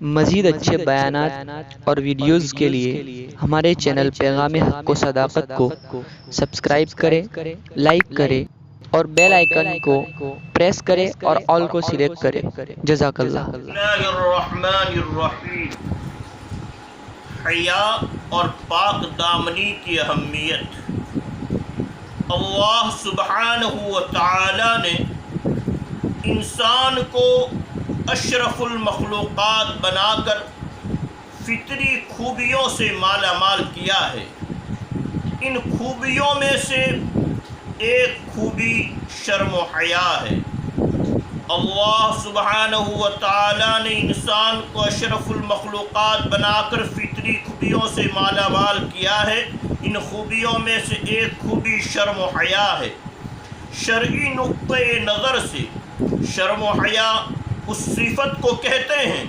مزید اچھے بیانات اور ویڈیوز کے لیے ہمارے چینل پیغام حق و صداقت کو سبسکرائب کریں، لائک کریں اور بیل آئیکن کو پریس کریں اور آل کو سلیکٹ کریں۔ جزاک اللہ۔ اللہ الرحمن الرحیم۔ حیا اور پاک دامنی کی اہمیت۔ اللہ سبحانہ و تعالی نے انسان کو اشرف المخلوقات بنا کر فطری خوبیوں سے مالا مال کیا ہے۔ ان خوبیوں میں سے ایک خوبی شرم و حیا ہے۔ اللہ سبحانہ و تعالی نے انسان کو اشرف المخلوقات بنا کر فطری خوبیوں سے مالا مال کیا ہے۔ ان خوبیوں میں سے ایک خوبی شرم و حیا ہے۔ شرعی نقطۂ نظر سے شرم و حیا اس صفت کو کہتے ہیں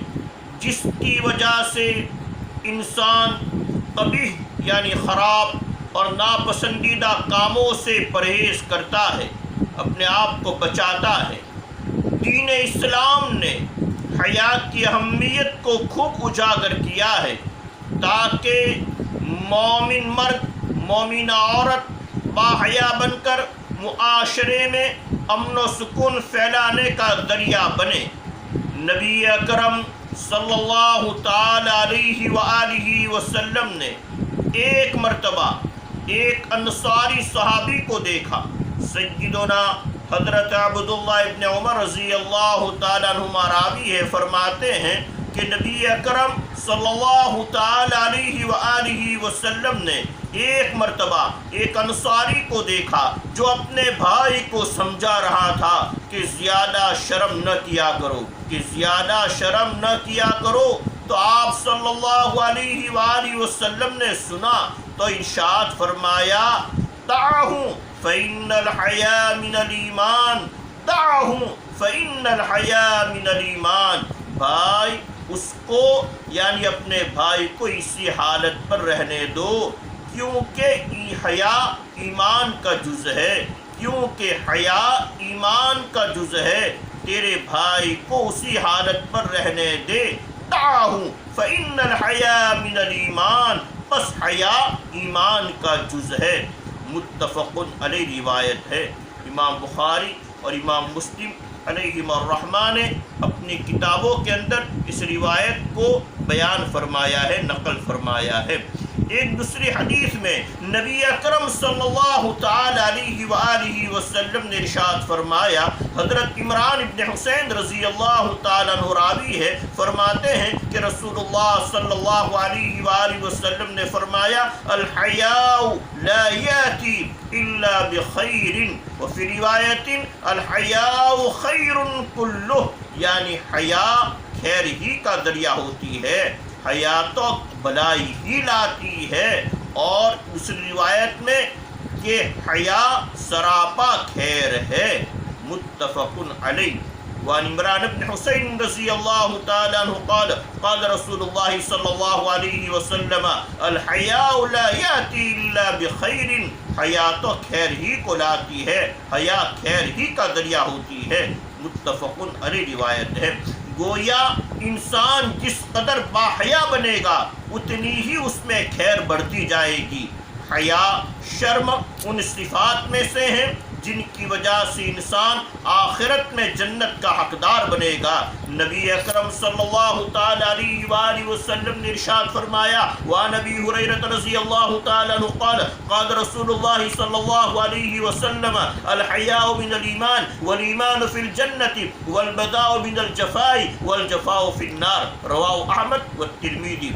جس کی وجہ سے انسان قبیح یعنی خراب اور ناپسندیدہ کاموں سے پرہیز کرتا ہے، اپنے آپ کو بچاتا ہے۔ دین اسلام نے حیا کی اہمیت کو خوب اجاگر کیا ہے تاکہ مومن مرد مومنہ عورت باحیا بن کر معاشرے میں امن و سکون پھیلانے کا ذریعہ بنے۔ نبی اکرم صلی اللہ تعالی علیہ وآلہ وسلم نے ایک مرتبہ ایک انصاری صحابی کو دیکھا۔ سیدنا حضرت عبداللہ ابن عمر رضی اللہ تعالیٰ عنہما راوی ہے، فرماتے ہیں کہ نبی اکرم صلی اللہ تعالی علیہ وآلہ وسلم نے ایک مرتبہ ایک انصاری کو دیکھا جو اپنے بھائی کو سمجھا رہا تھا کہ زیادہ شرم نہ کیا کرو، کہ زیادہ شرم نہ کیا کرو۔ تو آپ صلی اللہ علیہ وآلہ وسلم نے سنا تو ارشاد فرمایا، دعہم فإن الحیاء من الایمان، دعہم فإن الحیاء من الایمان۔ بھائی اس کو یعنی اپنے بھائی کو اسی حالت پر رہنے دو کیونکہ حیا ایمان کا جز ہے، کیونکہ حیا ایمان کا جز ہے۔ تیرے بھائی کو اسی حالت پر رہنے دے۔ دعہم فإن الحیاء من الایمان، بس حیا ایمان کا جز ہے۔ متفق علیہ روایت ہے۔ امام بخاری اور امام مسلم علیہما الرحمہ نے اپنی کتابوں کے اندر اس روایت کو بیان فرمایا ہے، نقل فرمایا ہے۔ ایک دوسری حدیث میں نبی اکرم صلی اللہ تعالی علیہ وآلہ وسلم نے ارشاد فرمایا، حضرت عمران ابن حسین رضی اللہ تعالیٰ عنہ راوی ہے، فرماتے ہیں کہ رسول اللہ صلی اللہ علیہ وآلہ وسلم نے فرمایا، الحیاء لا یاتی الا بخیر، وفی روایت الحیاء خیر کلہ، یعنی حیا خیر ہی کا ذریعہ ہوتی ہے، حیا تو بلائی ہی لاتی ہے۔ اور دوسری روایت میں کہ حیا سراپا خیر ہے۔ متفق علیہ۔ وعن عمران بن حسین رضی اللہ تعالی عنہ قال قال رسول اللہ صلی اللہ علیہ وسلم، الحیاء لا یاتی الا بخیر، حیا تو خیر ہی کو لاتی ہے، حیا خیر ہی کا ذریعہ ہوتی ہے۔ متفق علیہ روایت ہے۔ گویا انسان جس قدر باحیا بنے گا اتنی ہی اس میں خیر بڑھتی جائے گی۔ حیا شرم ان صفات میں سے ہیں جن کی وجہ سے انسان آخرت میں جنت کا حقدار بنے گا۔ نبی اکرم صلی اللہ تعالی علیہ وآلہ وسلم نے ارشاد فرمایا، وعن ابی ہریرہ رضی اللہ تعالی عنہ قال قال رسول اللہ صلی اللہ علیہ وسلم، الحیاء من الایمان والایمان فی الجنۃ والبذاء من الجفاء والجفاء فی النار، رواہ احمد والترمذی۔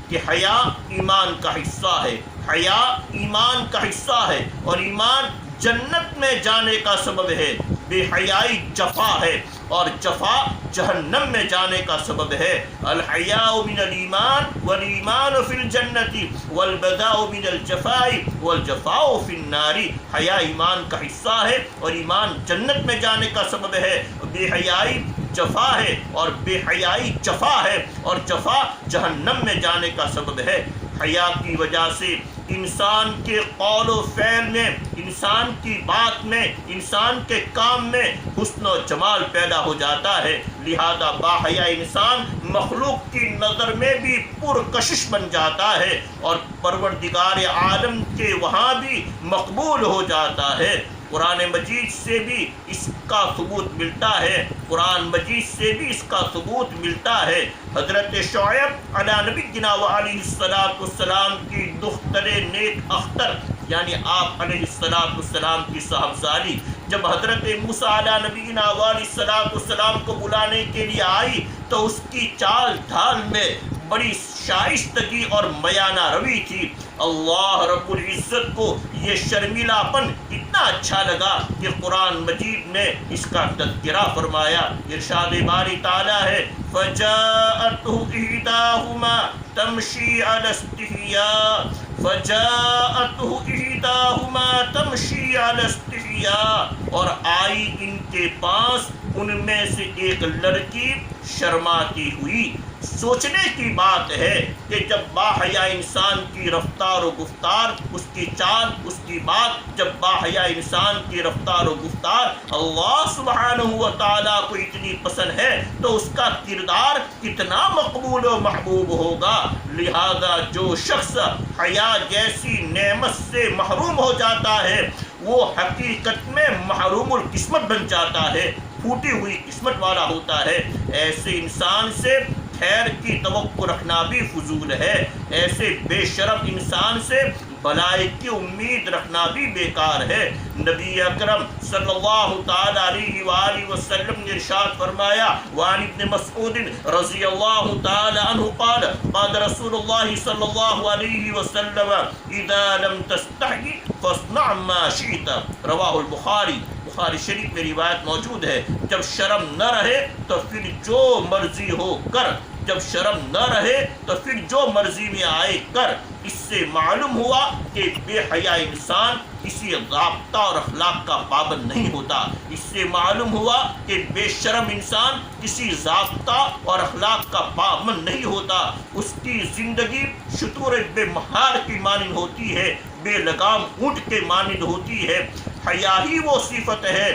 کہ حیا ایمان کا حصہ ہے، حیا ایمان کا حصہ ہے اور ایمان جنت میں جانے کا سبب ہے۔ بے حیائی جفا ہے اور جفا جہنم میں جانے کا سبب ہے۔ الحیاء من الایمان والایمان فی الجنۃ والبذاء من الجفاء والجفاء فی النار۔ حیا ایمان کا حصہ ہے اور ایمان جنت میں جانے کا سبب ہے۔ بے حیائی جفا ہے اور بے حیائی جفا ہے، اور جفا جہنم میں جانے کا سبب ہے۔ حیا کی وجہ سے انسان کے قول و فعل میں، انسان کی بات میں، انسان کے کام میں حسن و جمال پیدا ہو جاتا ہے، لہذا باحیا انسان مخلوق کی نظر میں بھی پرکشش بن جاتا ہے اور پروردگار عالم کے وہاں بھی مقبول ہو جاتا ہے۔ قرآن مجید سے بھی اس کا ثبوت ملتا ہے، قرآن مجید سے بھی اس کا ثبوت ملتا ہے۔ حضرت شعیب علی نبینا و علیہ السلام کی دختر نیک اختر یعنی آپ علیہ السلام کی صاحبزادی جب حضرت موسیٰ علی نبینا و علیہ السلام کو بلانے کے لیے آئی تو اس کی چال ڈھال میں بڑی شائستگی اور میانہ روی تھی۔ اللہ رب العزت کو یہ شرمیلا پن اتنا اچھا لگا کہ قرآن مجید میں اس کا تذکرہ فرمایا۔ ارشاد باری تعالیٰ ہے فَجَاءَتْهُ إِحْدَاهُمَا تَمْشِي عَلَى اسْتِحْيَاءٍ فَجَاءَتْهُ إِحْدَاهُمَا تَمْشِي عَلَى اسْتِحْيَاءٍ، اور آئی ان کے پاس ان میں سے ایک لڑکی شرماتی ہوئی۔ سوچنے کی بات ہے کہ جب باحیا انسان کی رفتار و گفتار، اس کی چال، اس کی بات، جب باحیا انسان کی رفتار و گفتار اللہ سبحانہ و تعالیٰ کو اتنی پسند ہے تو اس کا کردار کتنا مقبول و محبوب ہوگا۔ لہذا جو شخص حیا جیسی نعمت سے محروم ہو جاتا ہے وہ حقیقت میں محروم القسمت بن جاتا ہے، پھوٹی ہوئی قسمت والا ہوتا ہے۔ ایسے انسان سے خیر کی توقع رکھنا بھی فضول ہے، ایسے بے شرم انسان سے بھلائی کی امید رکھنا بھی بیکار ہے۔ نبی اکرم صلی اللہ تعالی علیہ وآلہ وسلم نے ارشاد فرمایا، وعن ابن مسعود رضی اللہ تعالی عنہ قال قال رسول اللہ صلی اللہ علیہ وسلم اذا لم تستحی فاصنع ما شئت، رواہ البخاری۔ بخاری شریف میں روایت موجود ہے، جب شرم نہ رہے تو پھر جو مرضی ہو کر، جب شرم نہ رہے تو پھر جو مرضی میں آئے کر۔ اس سے معلوم ہوا کہ بے حیا انسان کسی ضابطہ اور اخلاق کا پابند نہیں ہوتا، اس سے معلوم ہوا کہ بے شرم انسان کسی ضابطہ اور اخلاق کا پابند نہیں ہوتا، اس کی زندگی شتور بے مہار کی مانند ہوتی ہے، بے لگام اونٹ کے مانند ہوتی ہے۔ حیا ہی وہ صفت ہے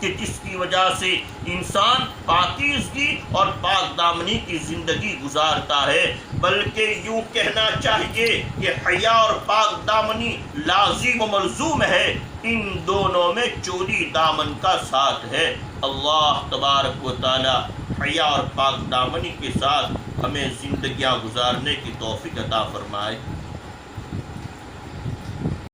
کہ جس کی وجہ سے انسان پاکیزگی اور پاک دامنی کی زندگی گزارتا ہے، بلکہ یوں کہنا چاہیے کہ حیا اور پاک دامنی لازم و ملزوم ہے، ان دونوں میں چولی دامن کا ساتھ ہے۔ اللہ تبارک و تعالی حیا اور پاک دامنی کے ساتھ ہمیں زندگیاں گزارنے کی توفیق عطا فرمائے۔